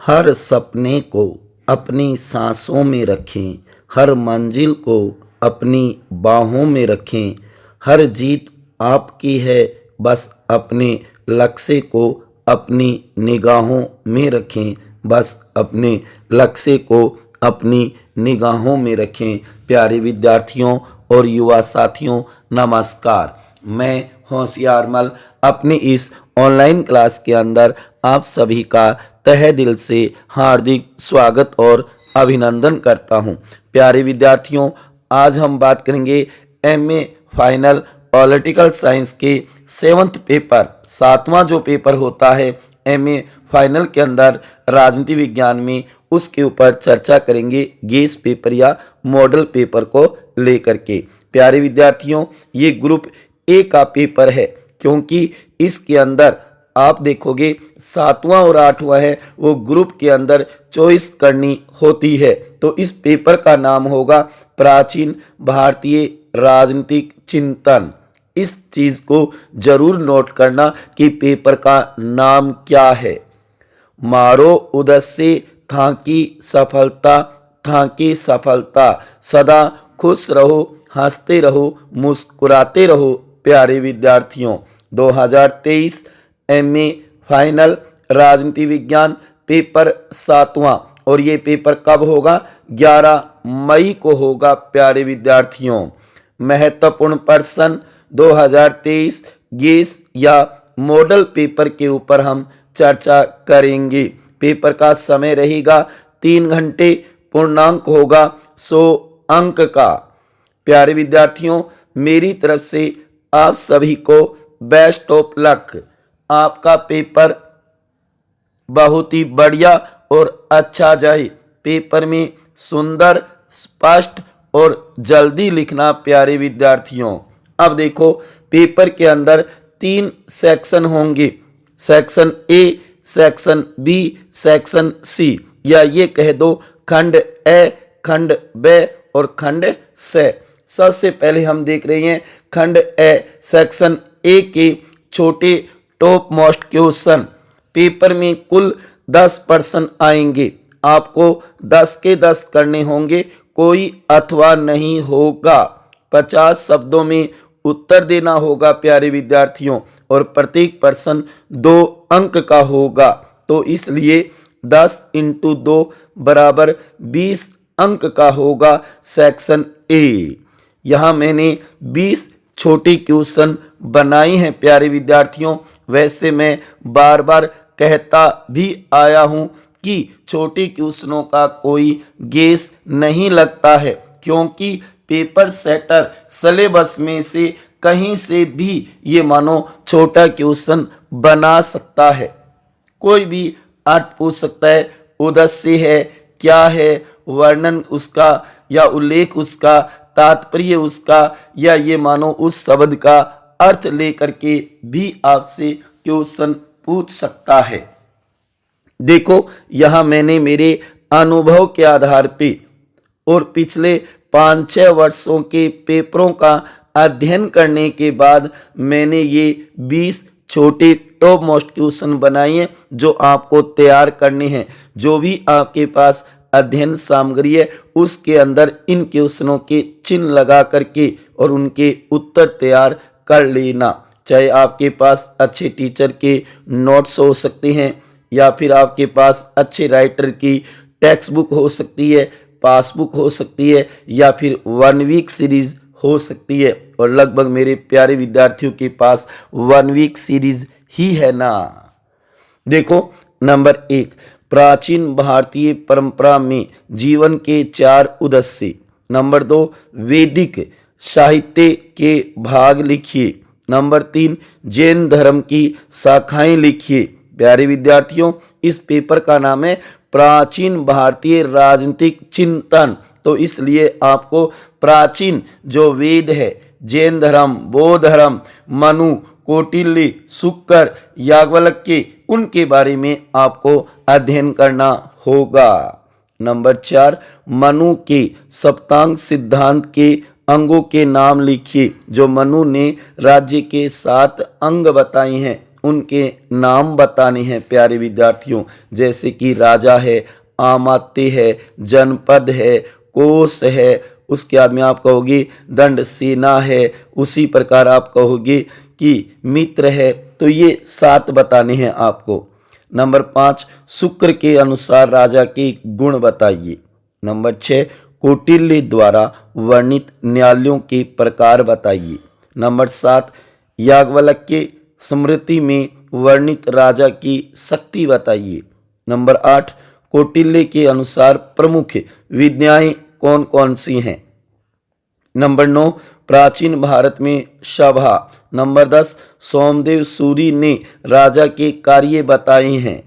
हर सपने को अपनी सांसों में रखें, हर मंजिल को अपनी बाहों में रखें। हर जीत आपकी है, बस अपने लक्ष्य को अपनी निगाहों में रखें, बस अपने लक्ष्य को अपनी निगाहों में रखें। प्यारे विद्यार्थियों और युवा साथियों, नमस्कार। मैं होशियारमल अपनी इस ऑनलाइन क्लास के अंदर आप सभी का तहे दिल से हार्दिक स्वागत और अभिनंदन करता हूं। प्यारे विद्यार्थियों, आज हम बात करेंगे एमए फाइनल पॉलिटिकल साइंस के 7th पेपर, 7वां जो पेपर होता है एमए फाइनल के अंदर राजनीति विज्ञान में, उसके ऊपर चर्चा करेंगे गेस पेपर या मॉडल पेपर को लेकर के। प्यारे विद्यार्थियों, ये ग्रुप ए का पेपर है, क्योंकि इसके अंदर आप देखोगे 7वां और 8वां है वो ग्रुप के अंदर चॉइस करनी होती है। तो इस पेपर का नाम होगा प्राचीन भारतीय राजनीतिक चिंतन। इस चीज को जरूर नोट करना कि पेपर का नाम क्या है। मारो उद्देश्य थाकी सफलता, थाकी सफलता, सदा खुश रहो, हंसते रहो, मुस्कुराते रहो। प्यारे विद्यार्थियों, 2023 एमए फाइनल राजनीति विज्ञान पेपर 7वां, और ये पेपर कब होगा? 11 मई को होगा। प्यारे विद्यार्थियों, महत्वपूर्ण प्रश्न 2023 गेस या मॉडल पेपर के ऊपर हम चर्चा करेंगे। पेपर का समय रहेगा 3 घंटे, पूर्णांक होगा 100 अंक का। प्यारे विद्यार्थियों, मेरी तरफ से आप सभी को बेस्ट ऑफ लक। आपका पेपर बहुत ही बढ़िया और अच्छा जाए। पेपर में सुंदर, स्पष्ट और जल्दी लिखना। प्यारे विद्यार्थियों, अब देखो पेपर के अंदर 3 सेक्शन होंगे, section A, section B, section C, या ये कह दो खंड ए, खंड बे और खंड से। सबसे पहले हम देख रहे हैं खंड ए, सेक्शन ए के छोटे टॉप मोस्ट क्वेश्चन। पेपर में कुल 10 प्रश्न आएंगे, आपको 10 के 10 करने होंगे, कोई अथवा नहीं होगा। 50 शब्दों में उत्तर देना होगा प्यारे विद्यार्थियों, और प्रत्येक प्रश्न 2 अंक का होगा। तो इसलिए 10 × 2 बराबर 20 अंक का होगा सेक्शन ए। यहाँ मैंने 20 छोटे क्वेश्चन बनाई हैं प्यारे विद्यार्थियों। वैसे मैं बार बार कहता भी आया हूं कि छोटे क्वेश्चनों का कोई गेस नहीं लगता है, क्योंकि पेपर सेटर सिलेबस में से कहीं से भी ये मानो छोटा क्वेश्चन बना सकता है। कोई भी अर्थ पूछ सकता है, उद्देश्य है, क्या है, वर्णन उसका या उल्लेख उसका, तात्पर्य उसका, या ये मानो उस शब्द का अर्थ लेकर के भी आपसे क्वेश्चन पूछ सकता है। देखो, यहां मैंने मेरे अनुभव के आधार पे और पिछले 5-6 वर्षों के पेपरों का अध्ययन करने के बाद मैंने ये 20 छोटे टॉप मोस्ट क्वेश्चन बनाए हैं, जो आपको तैयार करने हैं। जो भी आपके पास अध्ययन सामग्री है, उसके अंदर इन क्वेश्चनों के चिन्ह लगा करके और उनके उत्तर तैयार कर लेना। चाहे आपके पास अच्छे टीचर के नोट्स हो सकते हैं, या फिर आपके पास अच्छे राइटर की टेक्स्ट बुक हो सकती है, पासबुक हो सकती है, या फिर 1 वीक सीरीज हो सकती है। और लगभग मेरे प्यारे विद्यार्थियों के पास 1 वीक सीरीज ही है ना। देखो, नंबर 1, प्राचीन भारतीय परंपरा में जीवन के 4 उद्देश्य। नंबर 2, वैदिक साहित्य के भाग लिखिए। नंबर 3, जैन धर्म की शाखाएं लिखिए। प्यारे विद्यार्थियों, इस पेपर का नाम है प्राचीन भारतीय राजनीतिक चिंतन। तो इसलिए आपको प्राचीन जो वेद है, जैन धर्म, बौद्ध धर्म, मनु, कौटिल्य, शुक्र, याज्ञवल्क्य, उनके बारे में आपको अध्ययन करना होगा। नंबर 4, मनु के सप्तांग सिद्धांत के अंगों के नाम लिखिए। जो मनु ने राज्य के 7 अंग बताए हैं, उनके नाम बताने हैं प्यारे विद्यार्थियों। जैसे कि राजा है, आमात्य है, जनपद है, कोष है, उसके बाद में आप कहोगे दंड सेना है, उसी प्रकार आप कहोगे कि मित्र है। तो ये 7 बताने हैं आपको। नंबर 5, शुक्र के अनुसार राजा के गुण बताइए। नंबर 6, कौटिल्य द्वारा वर्णित न्यायालयों के प्रकार बताइए। नंबर 7, याज्ञवल्क्य स्मृति में वर्णित राजा की शक्ति बताइए। नंबर 8, कौटिल्य के अनुसार प्रमुख विद्याएं कौन कौन सी हैं। नंबर 9, प्राचीन भारत में सभा। नंबर 10, सोमदेव सूरी ने राजा के कार्य बताए हैं।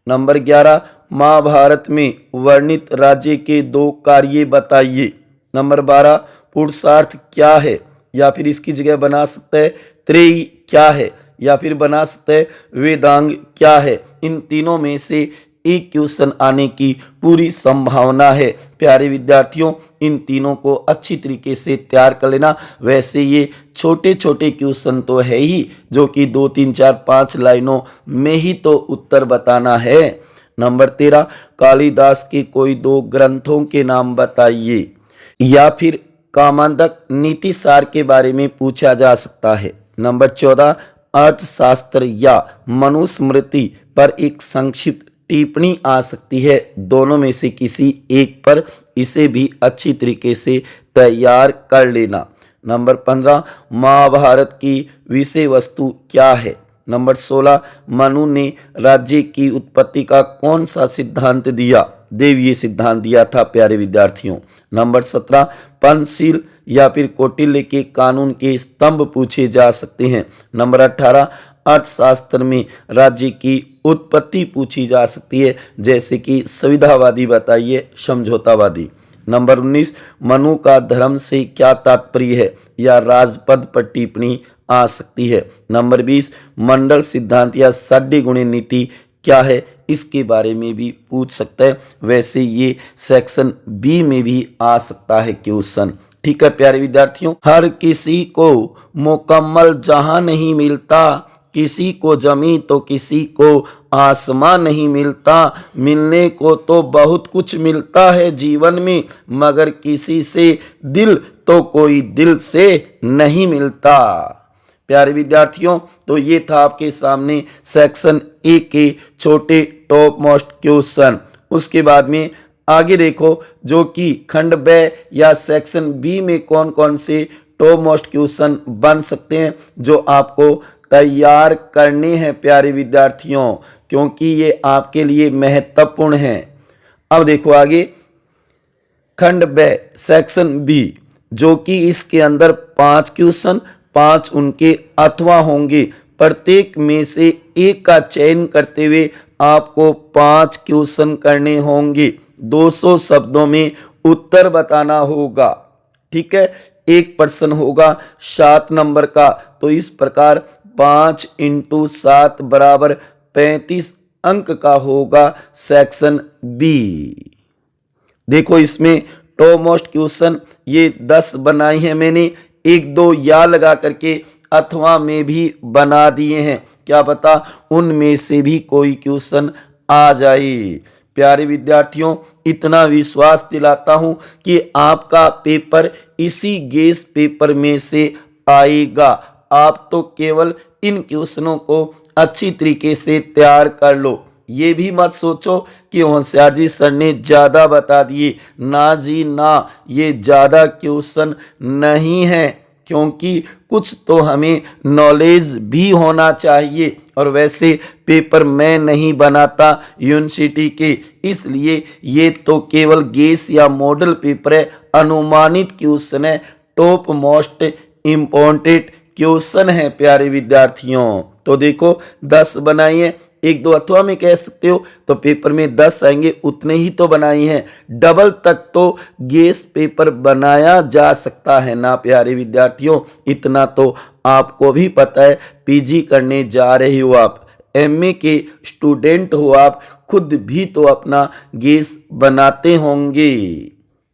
नंबर 11, महाभारत में वर्णित राज्य के 2 कार्य बताइए। नंबर 12, पुरुषार्थ क्या है, या फिर इसकी जगह बना सकते हैं त्रेयी क्या है, या फिर बना सकते हैं वेदांग क्या है। इन तीनों में से एक क्वेश्चन आने की पूरी संभावना है प्यारे विद्यार्थियों। इन तीनों को अच्छी तरीके से तैयार कर लेना। वैसे ये छोटे छोटे क्वेश्चन तो है ही, जो कि 2, 3, 4, 5 लाइनों में ही तो उत्तर बताना है। नंबर 13, कालिदास के कोई 2 ग्रंथों के नाम बताइए, या फिर कामांधक नीति सार के बारे में पूछा जा सकता है। नंबर 14, अर्थशास्त्र या मनुस्मृति पर एक संक्षिप्त टिप्पणी आ सकती है। दोनों में से किसी एक पर इसे भी अच्छी तरीके से तैयार कर लेना। नंबर 15, महाभारत की विषय वस्तु क्या है। नंबर 16, मनु ने राज्य की उत्पत्ति का कौन सा सिद्धांत दिया। देवीय सिद्धांत दिया था प्यारे विद्यार्थियों। नंबर 17, पंचशील या फिर कौटिल्य के कानून के स्तंभ पूछे जा सकते हैं। नंबर 18, अर्थशास्त्र में राज्य की उत्पत्ति पूछी जा सकती है, जैसे कि सुविधावादी बताइए, समझौतावादी। नंबर 19, मनु का धर्म से क्या तात्पर्य है, या राजपद पर टिप्पणी आ सकती है। नंबर 20, मंडल सिद्धांत या षड्य गुणी नीति क्या है, इसके बारे में भी पूछ सकता है। वैसे ये सेक्शन बी में भी आ सकता है क्वेश्चन। ठीक है प्यारे विद्यार्थियों, हर किसी को मुकम्मल जहां नहीं मिलता, किसी को जमीन तो किसी को आसमां नहीं मिलता। मिलने को तो बहुत कुछ मिलता है जीवन में, मगर किसी से दिल तो कोई दिल से नहीं मिलता। प्यारे विद्यार्थियों, तो ये था आपके सामने सेक्शन ए के छोटे टॉप मोस्ट क्वेश्चन। उसके बाद में आगे देखो, जो कि खंड ब या सेक्शन बी में कौन कौन से टॉप मोस्ट क्वेश्चन बन सकते हैं, जो आपको तैयार करने हैं प्यारे विद्यार्थियों, क्योंकि ये आपके लिए महत्वपूर्ण है। अब देखो आगे, खंड ब सेक्शन बी, जो कि इसके अंदर 5 क्वेश्चन, 5 उनके अथवा होंगे। प्रत्येक में से एक का चयन करते हुए आपको 5 क्वेश्चन करने होंगे। 200 शब्दों में उत्तर बताना होगा। ठीक है, एक प्रश्न होगा 7 नंबर का, तो इस प्रकार 5 × 7 बराबर 35 अंक का होगा सेक्शन बी। देखो इसमें टॉप मोस्ट क्वेश्चन ये 10 बनाई हैं मैंने, 1-2 या लगा करके अथवा में भी बना दिए हैं। क्या पता उनमें से भी कोई क्वेश्चन आ जाए। प्यारे विद्यार्थियों, इतना विश्वास दिलाता हूं कि आपका पेपर इसी गेस पेपर में से आएगा। आप तो केवल इन क्वेश्चनों को अच्छी तरीके से तैयार कर लो। ये भी मत सोचो कि होशियार जी सर ने ज़्यादा बता दिए। ना जी ना, ये ज़्यादा क्वेश्चन नहीं है, क्योंकि कुछ तो हमें नॉलेज भी होना चाहिए। और वैसे पेपर मैं नहीं बनाता यूनिवर्सिटी के, इसलिए ये तो केवल गेस या मॉडल पेपर है, अनुमानित क्वेश्चन है, टॉप मोस्ट इम्पोर्टेंट क्वेश्चन है प्यारे विद्यार्थियों। तो देखो 10 बनाइए, 1-2 अथवा में कह सकते हो, तो पेपर में 10 आएंगे, उतने ही तो बनाई हैं। डबल तक तो गेस पेपर बनाया जा सकता है ना प्यारे विद्यार्थियों। इतना तो आपको भी पता है, पीजी करने जा रहे हो आप, एमए के स्टूडेंट हो आप, खुद भी तो अपना गेस बनाते होंगे।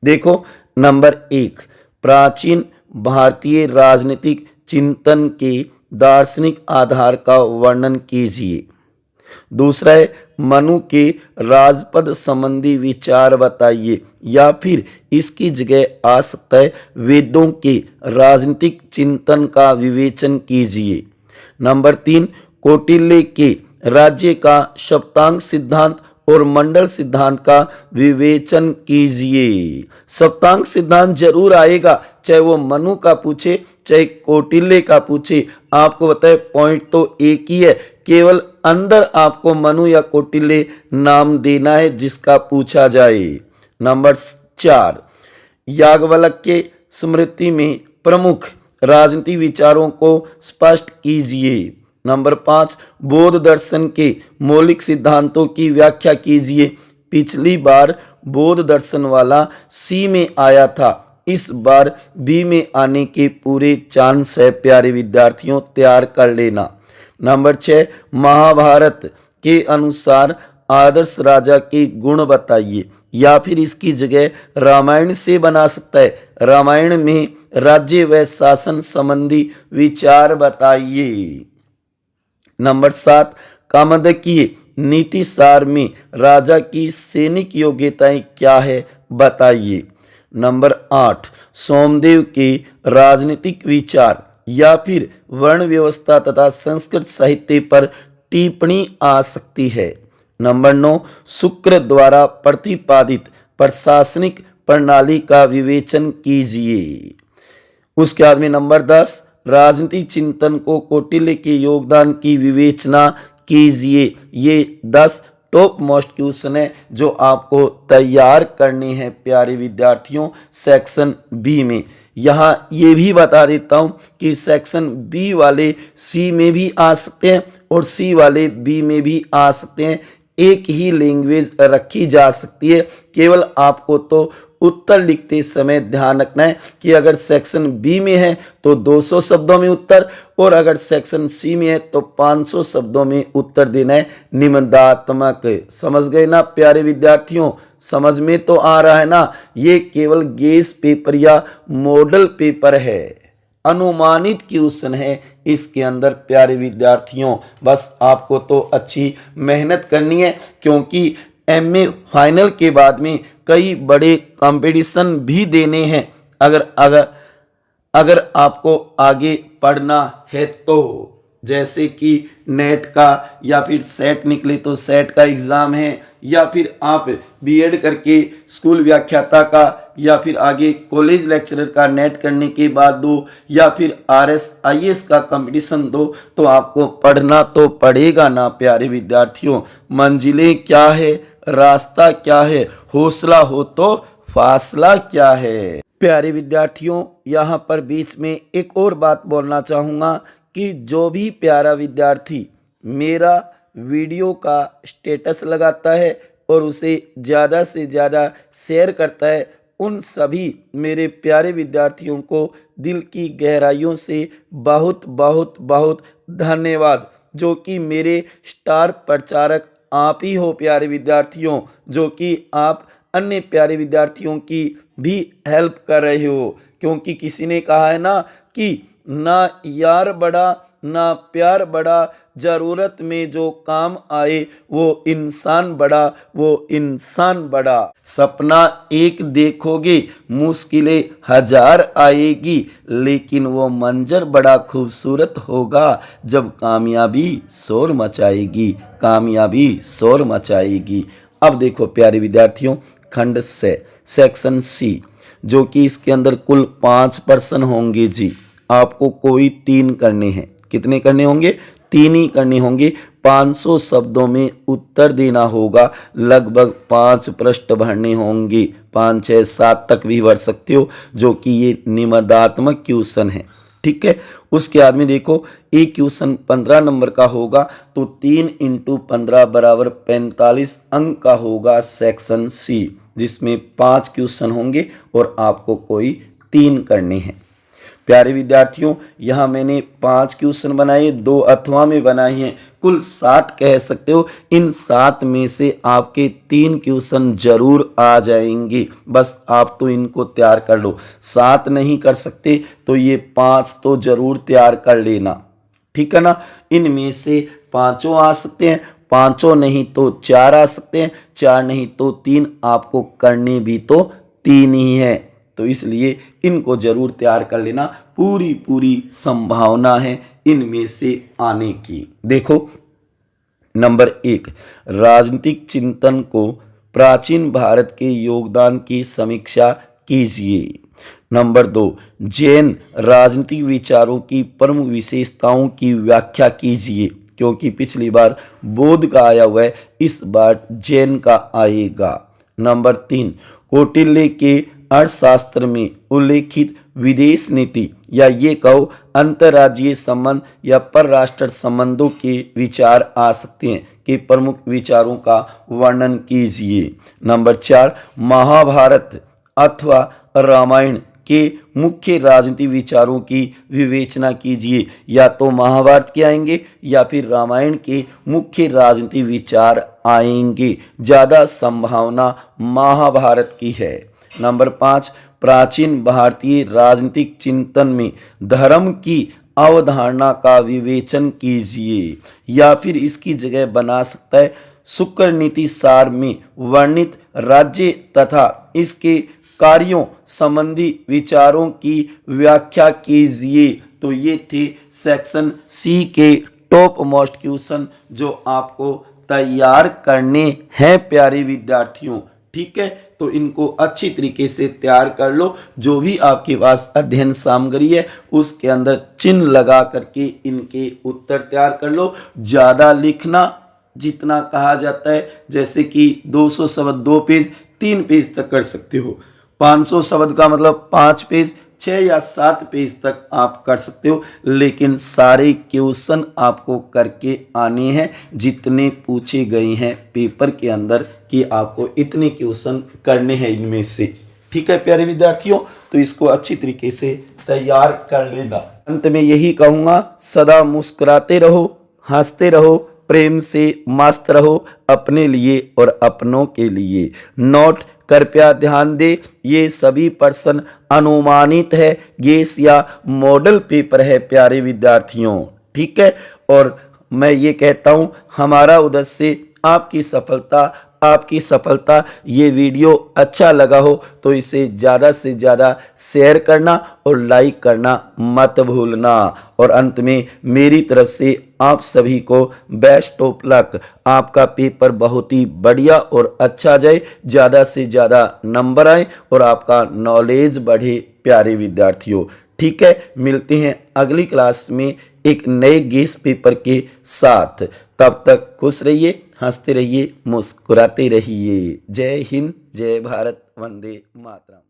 देखो नंबर 1, प्राचीन भारतीय राजनीतिक चिंतन के दार्शनिक आधार का वर्णन कीजिए। दूसरा है मनु के राजपद संबंधी विचार बताइए, या फिर इसकी जगह आ सकता है वेदों के राजनीतिक चिंतन का विवेचन कीजिए। नंबर 3, कौटिल्य के राज्य का सप्तांग सिद्धांत और मंडल सिद्धांत का विवेचन कीजिए। सप्तांग सिद्धांत जरूर आएगा, चाहे वो मनु का पूछे चाहे कौटिल्य का पूछे। आपको बताए पॉइंट तो एक ही है, केवल अंदर आपको मनु या कौटिल्य नाम देना है जिसका पूछा जाए। नंबर 4, याज्ञवल्क्य के स्मृति में प्रमुख राजनीति विचारों को स्पष्ट कीजिए। नंबर 5, बौद्ध दर्शन के मौलिक सिद्धांतों की व्याख्या कीजिए। पिछली बार बौद्ध दर्शन वाला सी में आया था, इस बार बी में आने के पूरे चांस है। प्यारे विद्यार्थियों तैयार कर लेना। नंबर 6, महाभारत के अनुसार आदर्श राजा के गुण बताइए, या फिर इसकी जगह रामायण से बना सकता है। रामायण में राज्य व शासन संबंधी विचार बताइए। नंबर 7, कामोदकीय नीति सार में राजा की सैनिक योग्यताएं क्या है बताइए। नंबर 8, सोमदेव के राजनीतिक विचार या फिर वर्ण व्यवस्था तथा संस्कृत साहित्य पर टिप्पणी आ सकती है। नंबर 9, शुक्र द्वारा प्रतिपादित प्रशासनिक प्रणाली का विवेचन कीजिए। उसके बाद में नंबर 10, राजनीति चिंतन को कौटिल्य के योगदान की विवेचना कीजिए। ये 10 टॉप मोस्ट क्वेश्चन है जो आपको तैयार करने हैं प्यारे विद्यार्थियों सेक्शन बी में। यहाँ ये भी बता देता हूँ कि सेक्शन बी वाले सी में भी आ सकते हैं और सी वाले बी में भी आ सकते हैं। एक ही लैंग्वेज रखी जा सकती है, केवल आपको तो उत्तर लिखते समय ध्यान रखना है कि अगर सेक्शन बी में है तो 200 शब्दों में उत्तर, और अगर सेक्शन सी में है तो 500 शब्दों में उत्तर देना है निबंधात्मक। समझ गए ना प्यारे विद्यार्थियों? समझ में तो आ रहा है ना? ये केवल गेस पेपर या मॉडल पेपर है, अनुमानित क्वेश्चन है इसके अंदर प्यारे विद्यार्थियों। बस आपको तो अच्छी मेहनत करनी है, क्योंकि एमए फाइनल के बाद में कई बड़े कंपटीशन भी देने हैं। अगर आपको आगे पढ़ना है तो, जैसे कि नेट का या फिर सेट निकले तो सेट का एग्ज़ाम है, या फिर आप बीएड करके स्कूल व्याख्याता का या फिर आगे कॉलेज लेक्चरर का नेट करने के बाद दो, या फिर आरएस-आईएएस का कंपटीशन दो, तो आपको पढ़ना तो पड़ेगा ना प्यारे विद्यार्थियों। मंजिलें क्या है, रास्ता क्या है, हौसला हो तो फासला क्या है। प्यारे विद्यार्थियों यहाँ पर बीच में एक और बात बोलना चाहूँगा कि जो भी प्यारा विद्यार्थी मेरा वीडियो का स्टेटस लगाता है और उसे ज़्यादा से ज़्यादा शेयर करता है, उन सभी मेरे प्यारे विद्यार्थियों को दिल की गहराइयों से बहुत बहुत बहुत धन्यवाद। जो कि मेरे स्टार प्रचारक आप ही हो प्यारे विद्यार्थियों, जो कि आप अन्य प्यारे विद्यार्थियों की भी हेल्प कर रहे हो। क्योंकि किसी ने कहा है ना कि ना यार बड़ा ना प्यार बड़ा, ज़रूरत में जो काम आए वो इंसान बड़ा, वो इंसान बड़ा। सपना एक देखोगे मुश्किलें 1000 आएगी, लेकिन वो मंजर बड़ा खूबसूरत होगा जब कामयाबी शोर मचाएगी, कामयाबी शोर मचाएगी। अब देखो प्यारे विद्यार्थियों, खंड से सेक्शन सी, जो कि इसके अंदर कुल 5 प्रश्न होंगे जी। आपको कोई 3 करने हैं। कितने करने होंगे? 3 ही करने होंगे। 500 शब्दों में उत्तर देना होगा। लगभग 5 पृष्ठ भरने होंगे, 5, 6, 7 तक भी भर सकते हो, जो कि ये निबंधात्मक क्वेश्चन है। ठीक है। उसके बाद में देखो, एक क्वेश्चन 15 नंबर का होगा, तो 3 × 15 = 45 अंक का होगा सेक्शन सी, जिसमें 5 क्वेश्चन होंगे और आपको कोई 3 करने हैं। प्यारे विद्यार्थियों, यहाँ मैंने 5 क्वेश्चन बनाए, 2 अथवा में बनाए हैं, कुल 7 कह सकते हो। इन 7 में से आपके 3 क्वेश्चन जरूर आ जाएंगे। बस आप तो इनको तैयार कर लो। 7 नहीं कर सकते तो ये 5 तो जरूर तैयार कर लेना। ठीक है ना। इनमें से पांचों आ सकते हैं, पांचों नहीं तो चार आ सकते हैं, चार नहीं तो तीन, आपको करने भी तो तीन ही है। तो इसलिए इनको जरूर तैयार कर लेना, पूरी पूरी संभावना है इनमें से आने की। देखो नंबर 1, राजनीतिक चिंतन को प्राचीन भारत के योगदान की समीक्षा कीजिए। नंबर 2, जैन राजनीतिक विचारों की प्रमुख विशेषताओं की व्याख्या कीजिए, क्योंकि पिछली बार बौद्ध का आया हुआ है, इस बार जैन का आएगा। नंबर 3, कौटिल्य के अर्थशास्त्र में उल्लेखित विदेश नीति या ये कहो अंतर्राज्यीय संबंध या परराष्ट्र संबंधों के विचार आ सकते हैं कि प्रमुख विचारों का वर्णन कीजिए। नंबर 4, महाभारत अथवा रामायण के मुख्य राजनीतिक विचारों की विवेचना कीजिए। या तो महाभारत के आएंगे या फिर रामायण के मुख्य राजनीतिक विचार आएंगे, ज़्यादा संभावना महाभारत की है। नंबर 5, प्राचीन भारतीय राजनीतिक चिंतन में धर्म की अवधारणा का विवेचन कीजिए, या फिर इसकी जगह बना सकता है शुक्र नीति सार में वर्णित राज्य तथा इसके कार्यों संबंधी विचारों की व्याख्या कीजिए। तो ये थे सेक्शन सी के टॉप मोस्ट क्वेश्चन जो आपको तैयार करने हैं प्यारे विद्यार्थियों। ठीक है, तो इनको अच्छी तरीके से तैयार कर लो। जो भी आपके पास अध्ययन सामग्री है उसके अंदर चिन्ह लगा करके इनके उत्तर तैयार कर लो। ज़्यादा लिखना, जितना कहा जाता है, जैसे कि 200 शब्द 2 पेज 3 पेज तक कर सकते हो, 500 शब्द का मतलब 5 पेज 6 या 7 पेज तक आप कर सकते हो, लेकिन सारे क्वेश्चन आपको करके आने हैं जितने पूछे गए हैं पेपर के अंदर कि आपको इतने क्वेश्चन करने हैं इनमें से। ठीक है प्यारे विद्यार्थियों, तो इसको अच्छी तरीके से तैयार कर लेना। अंत में यही कहूँगा, सदा मुस्कुराते रहो, हंसते रहो, प्रेम से मस्त रहो, अपने लिए और अपनों के लिए। नोट कृपया ध्यान दे, ये सभी प्रश्न अनुमानित है, गेस या मॉडल पेपर है प्यारे विद्यार्थियों। ठीक है, और मैं ये कहता हूँ हमारा उद्देश्य आपकी सफलता। ये वीडियो अच्छा लगा हो तो इसे ज़्यादा से ज़्यादा शेयर करना और लाइक करना मत भूलना। और अंत में मेरी तरफ से आप सभी को बेस्ट ऑफ लक। आपका पेपर बहुत ही बढ़िया और अच्छा जाए, ज़्यादा से ज़्यादा नंबर आए और आपका नॉलेज बढ़े प्यारे विद्यार्थियों। ठीक है, मिलते हैं अगली क्लास में एक नए गेस पेपर के साथ। तब तक खुश रहिए, हंसते रहिए, मुस्कुराते रहिए। जय हिंद, जय भारत, वंदे मातरम।